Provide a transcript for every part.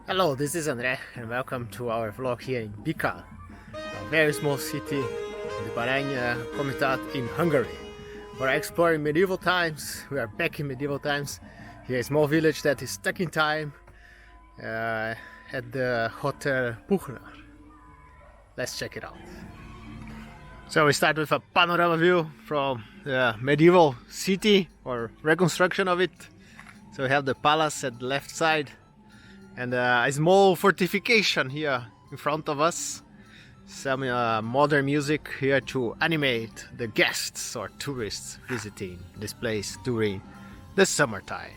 Hello, this is Andre and welcome to our vlog here in Bikal, a very small city in the Baranya Comitat in Hungary. We're exploring medieval times. We are back in medieval times. Here is a small village that is stuck in time at the hotel Puchner. Let's check it out. So we start with a panorama view from the medieval city or reconstruction of it. So we have the palace at the left side and a small fortification here in front of us. Some modern music here to animate the guests or tourists visiting this place during the summertime.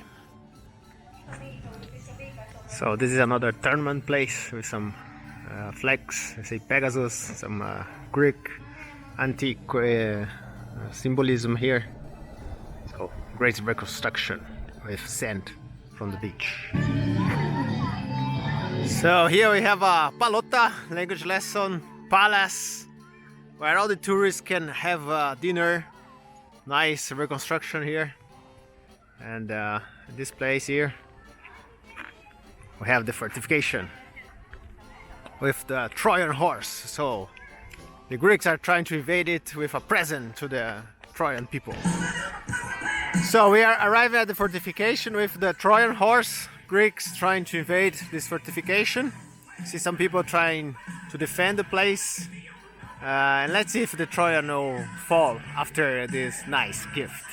So this is another tournament place with some flags, I say Pegasus, some Greek antique symbolism here. So great reconstruction with sand from the beach. So here we have a palota, language lesson, palace, where all the tourists can have dinner. Nice reconstruction here. And this place here, we have the fortification with the Trojan horse. So the Greeks are trying to invade it with a present to the Trojan people. So we are arriving at the fortification with the Trojan horse. Greeks trying to invade this fortification. See some people trying to defend the place. And let's see if the Trojan will fall after this nice gift.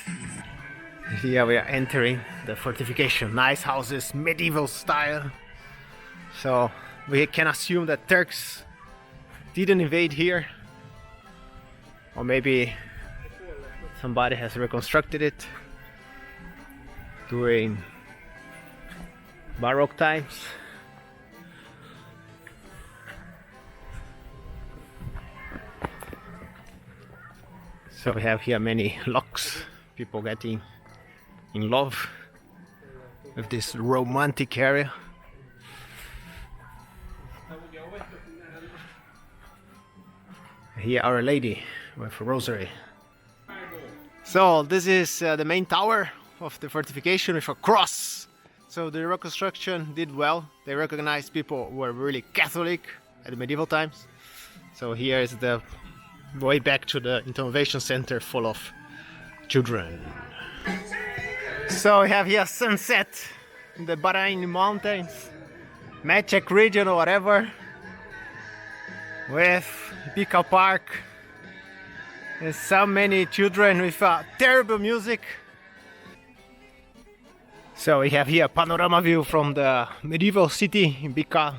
Here we are entering the fortification. Nice houses, medieval style. So we can assume that Turks didn't invade here. Or maybe somebody has reconstructed it during Baroque times. So we have here many locks, people getting in love with this romantic area. Here Our Lady with a rosary. So this is the main tower of the fortification with a cross. So the reconstruction did well. They recognized people who were really Catholic at the medieval times. So here is the way back to the intervention center full of children. So we have here sunset in the Bahrain mountains, Magic region or whatever, with Bikal Park and so many children with terrible music. So we have here a panorama view from the medieval city in Bikal,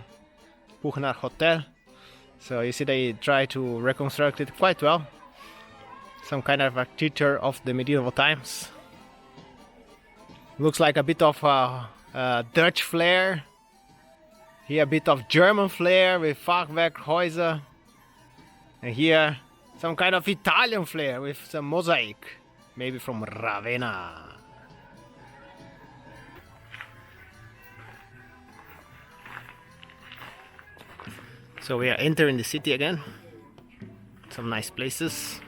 Puchner Hotel. So you see they try to reconstruct it quite well. Some kind of architecture of the medieval times. Looks like a bit of Dutch flair. Here a bit of German flair with Fachwerkhäuser. And here some kind of Italian flair with some mosaic, maybe from Ravenna. So we are entering the city again. Some nice places.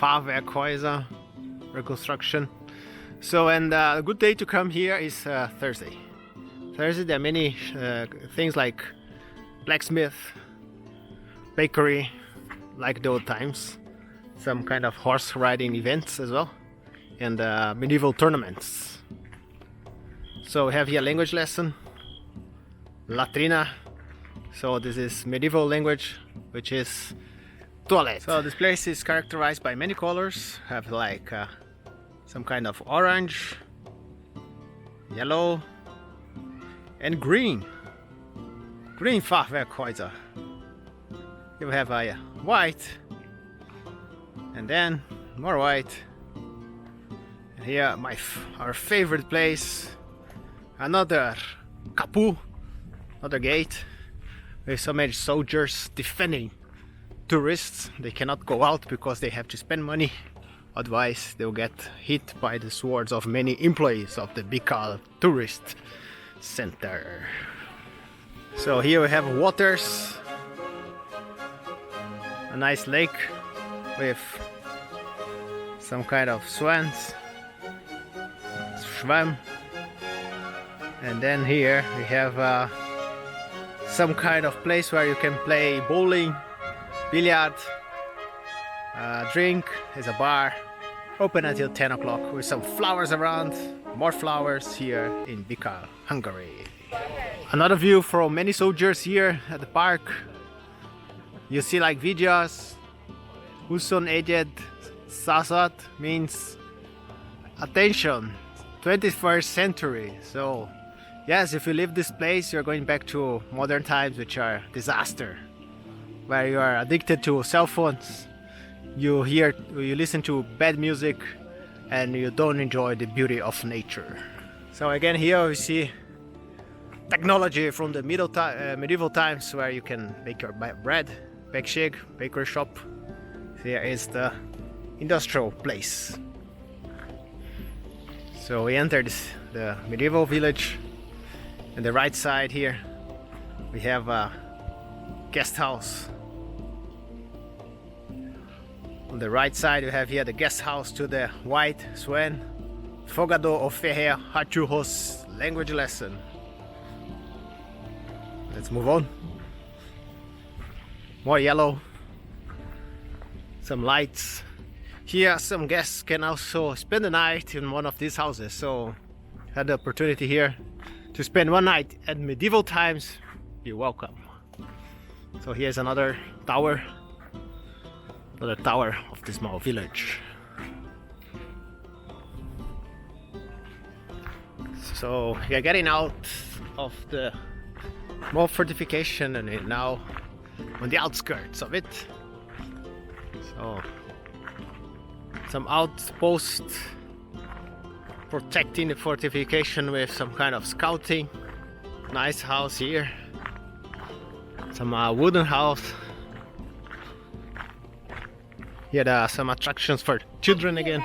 Fachwerkhäuser reconstruction. So and a good day to come here is Thursday. Thursday there are many things like blacksmith, bakery, like the old times, some kind of horse riding events as well, and medieval tournaments. So we have here language lesson, latrina. So this is medieval language, which is toilet. So this place is characterized by many colors. Have like some kind of orange, yellow, and green. Green Fachwerkhäuser. You have a white, and then more white. And here our favorite place, another kapu, another gate with so many soldiers defending tourists. They cannot go out because they have to spend money, otherwise they'll get hit by the swords of many employees of the Bikal tourist center. So here we have waters nice lake with some kind of swans, schwamm, and then here we have some kind of place where you can play bowling, billiard, drink. Is a bar open until 10 o'clock with some flowers around, more flowers here in Bikal, Hungary. Another view from many soldiers here at the park. You see like videos. Huson Egyed Sasat means attention, 21st century. So yes, if you leave this place, you're going back to modern times, which are disaster, where you are addicted to cell phones, you listen to bad music, and you don't enjoy the beauty of nature. So again, here we see technology from the medieval times, where you can make your bread, bakery, bakery shop. Here is the industrial place. So we entered the medieval village. On the right side here we have a guest house. On the right side we have here the guest house to the white swan. Fogado of Ferrer Hachurros language lesson. Let's move on. More yellow. Some lights. Here some guests can also spend the night in one of these houses. So had the opportunity here to spend one night at medieval times. You're welcome. So here's another tower of this small village. So we are getting out of the small fortification and we're now on the outskirts of it. So some outposts protecting the fortification with some kind of scouting. Nice house here. Some wooden house. Here there are some attractions for children again.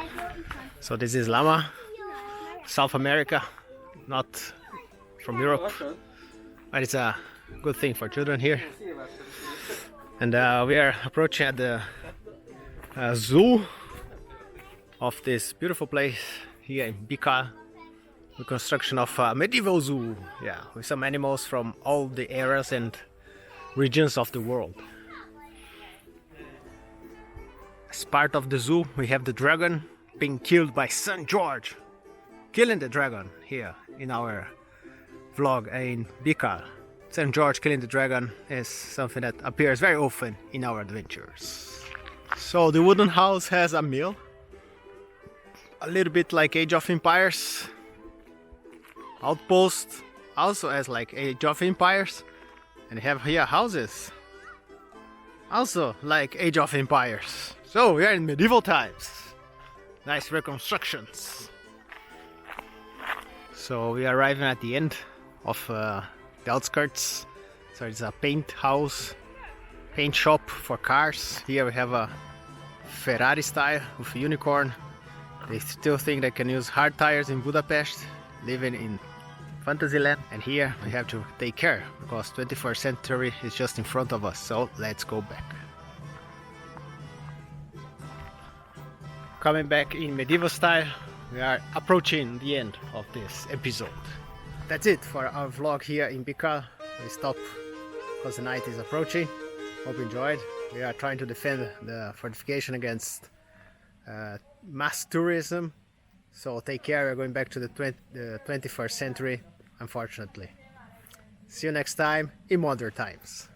So this is llama, South America, not from Europe, but it's a good thing for children here. And we are approaching at the zoo of this beautiful place here in Bikal. The construction of a medieval zoo, yeah, with some animals from all the areas and regions of the world. As part of the zoo, we have the dragon being killed by St. George. Killing the dragon here in our vlog in Bikal. St. George killing the dragon is something that appears very often in our adventures. So the wooden house has a mill, a little bit like Age of Empires. Outpost also has like Age of Empires, and we have here houses also like Age of Empires. So we are in medieval times. Nice reconstructions. So we are arriving at the end of the outskirts. So it's a paint house, paint shop for cars. Here we have a Ferrari style with a unicorn. They still think they can use hard tires in Budapest, living in Fantasyland. And here we have to take care because 21st century is just in front of us. So let's go back. Coming back in medieval style, we are approaching the end of this episode. That's it for our vlog here in Bikal. We stop because the night is approaching. Hope you enjoyed. We are trying to defend the fortification against mass tourism. So take care, we're going back to the 21st century, unfortunately. See you next time in modern times.